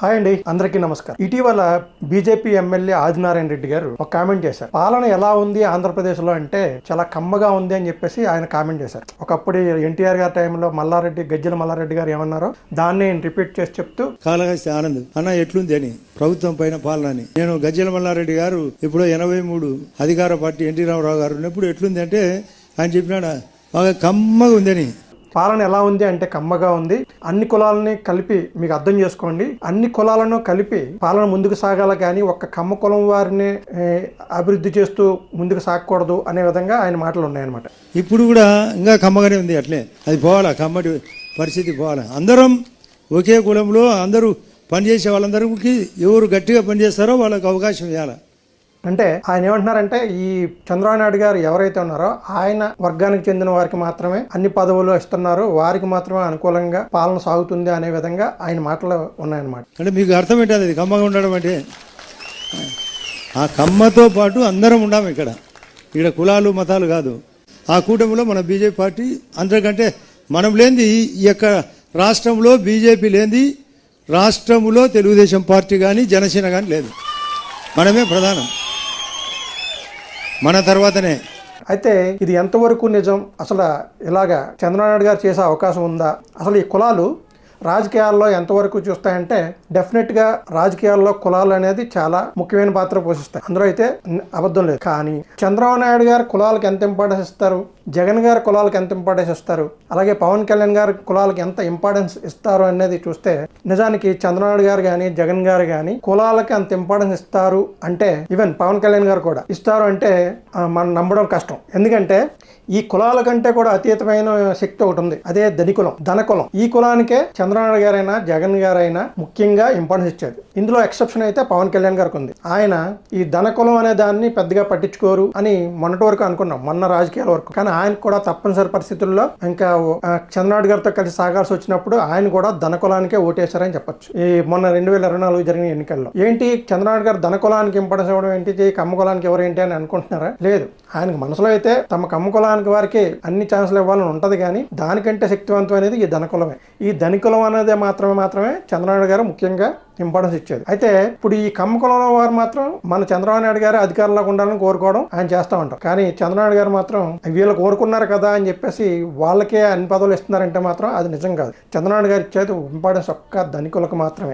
Hi అండి, అందరికీ నమస్కారం. ఇటీవల బీజేపీ ఎమ్మెల్యే ఆదినారాయణ రెడ్డి గారు ఒక కామెంట్ చేశారు. పాలన ఎలా ఉంది ఆంధ్రప్రదేశ్ లో అంటే చాలా కమ్మగా ఉంది అని చెప్పేసి ఆయన కామెంట్ చేశారు. ఒకప్పుడు ఎన్టీఆర్ గారి టైంలో గజ్జల మల్లారెడ్డి గారు ఏమన్నారో దాన్ని రిపీట్ చేసి చెప్తూ, కాళహస్తి ఆనంద్ అన్న ఎట్లుంది అని ప్రభుత్వం పైన పాలన అని. నేను గజ్జల మల్లారెడ్డి గారు ఇప్పుడు 83 అధికార పార్టీ ఎన్టీ రామారావు గారు ఉన్నప్పుడు ఎట్లుంది అంటే ఆయన చెప్పినాడు బాగా కమ్మగా ఉందని. పాలన ఎలా ఉంది అంటే కమ్మగా ఉంది. అన్ని కులాలని కలిపి మీకు అర్థం చేసుకోండి, అన్ని కులాలను కలిపి పాలన ముందుకు సాగాల కానీ ఒక్క కమ్మ కులం వారిని అభివృద్ధి చేస్తూ ముందుకు సాగకూడదు అనే విధంగా ఆయన మాటలు ఉన్నాయన్నమాట. ఇప్పుడు కూడా ఇంకా కమ్మగానే ఉంది, అట్లే అది పోవాలా, కమ్మటి పరిస్థితి పోవాలా. అందరం ఒకే కులంలో అందరూ పనిచేసే వాళ్ళందరికీ ఎవరు గట్టిగా పనిచేస్తారో వాళ్ళకి అవకాశం ఇవ్వాలి. అంటే ఆయన ఏమంటున్నారంటే ఈ చంద్రబాబు నాయుడు గారు ఎవరైతే ఉన్నారో ఆయన వర్గానికి చెందిన వారికి మాత్రమే అన్ని పదవులు ఇస్తున్నారు, వారికి మాత్రమే అనుకూలంగా పాలన సాగుతుంది అనే విధంగా ఆయన మాటలు ఉన్నాయన్నమాట. అంటే మీకు అర్థం ఏంటది అది కమ్మగా ఉండడం అంటే? ఆ కమ్మతో పాటు అందరం ఉన్నాము ఇక్కడ కులాలు మతాలు కాదు. ఆ కూటమిలో మన బీజేపీ పార్టీ అందరికంటే మనం లేనిది ఈ యొక్క రాష్ట్రంలో బీజేపీ లేనిది రాష్ట్రంలో తెలుగుదేశం పార్టీ కానీ జనసేన కానీ లేదు. మనమే ప్రధానం, మన తర్వాతనే. అయితే ఇది ఎంతవరకు నిజం, అసలు ఇలాగా చంద్రబాబు నాయుడు గారు చేసే అవకాశం ఉందా, అసలు ఈ కులాలు రాజకీయాల్లో ఎంతవరకు చూస్తాయంటే డెఫినెట్గా రాజకీయాల్లో కులాలు అనేది చాలా ముఖ్యమైన పాత్ర పోషిస్తాయి, అందులో అయితే అబద్ధం లేదు. కానీ చంద్రబాబు నాయుడు గారు కులాలకు ఎంత ఇంపార్టెన్స్ ఇస్తారు, జగన్ గారు కులాలకు ఎంత ఇంపార్టెన్స్ ఇస్తారు, అలాగే పవన్ కళ్యాణ్ గారు కులాలకు ఎంత ఇంపార్టెన్స్ ఇస్తారు అనేది చూస్తే నిజానికి చంద్రబాబు గారు కానీ జగన్ గారు కానీ కులాలకి అంత ఇంపార్టెన్స్ ఇస్తారు అంటే, ఈవెన్ పవన్ కళ్యాణ్ గారు కూడా ఇస్తారు అంటే మనం నమ్మడం కష్టం. ఎందుకంటే ఈ కులాల కంటే కూడా అతీతమైన శక్తి ఒకటి ఉంది, అదే ధనకులం. ఈ కులానికే చంద్రబాబు గారైనా జగన్ గారైనా ముఖ్యంగా ఇంపార్టెన్స్ ఇచ్చేది. ఇందులో ఎక్సెప్షన్ అయితే పవన్ కళ్యాణ్ గారికి ఉంది. ఆయన ఈ ధనకులం అనే దాన్ని పెద్దగా పట్టించుకోరు అని మొన్నటి వరకు అనుకున్నాం, మొన్న రాజకీయాల వరకు. కానీ ఆయన కూడా తప్పనిసరి పరిస్థితుల్లో ఇంకా చంద్రబాబు గారితో కలిసి సాగాల్సి వచ్చినప్పుడు ఆయన కూడా ధనకులానికే ఓటేశారని చెప్పొచ్చు. ఈ మొన్న 2024 జరిగిన ఎన్నికల్లో ఏంటి చంద్రబాబు గారు ధనకులానికి ఇంపార్టెన్స్ ఇవ్వడం ఏంటి, కమ్మ కులానికి ఎవరేంటి అని అనుకుంటున్నారా? లేదు, ఆయనకు మనసులో అయితే తమ కమ్మ కులానికి వారికి అన్ని ఛాన్సులు ఇవ్వాలని ఉంటది, కానీ దానికంటే శక్తివంతం అనేది ఈ ధనకులమే. ఈ ధనికులం అనేది మాత్రమే చంద్రబాబు గారు ముఖ్యంగా ఇంపార్టెన్స్ ఇచ్చేది. అయితే ఇప్పుడు ఈ కమ్మ కులంలో వారు మాత్రం మన చంద్రబాబు నాయుడు గారు అధికారంలోకి ఉండాలని కోరుకోవడం ఆయన చేస్తూ ఉంటారు. కానీ చంద్రబాబు గారు మాత్రం వీళ్ళు కోరుకున్నారు కదా అని చెప్పేసి వాళ్ళకే అన్ని పదవులు ఇస్తున్నారంటే మాత్రం అది నిజం కాదు. చంద్రబాబు గారు ఇచ్చేది ఇంపార్టెన్స్ ఒక్క ధనికులకు మాత్రమే.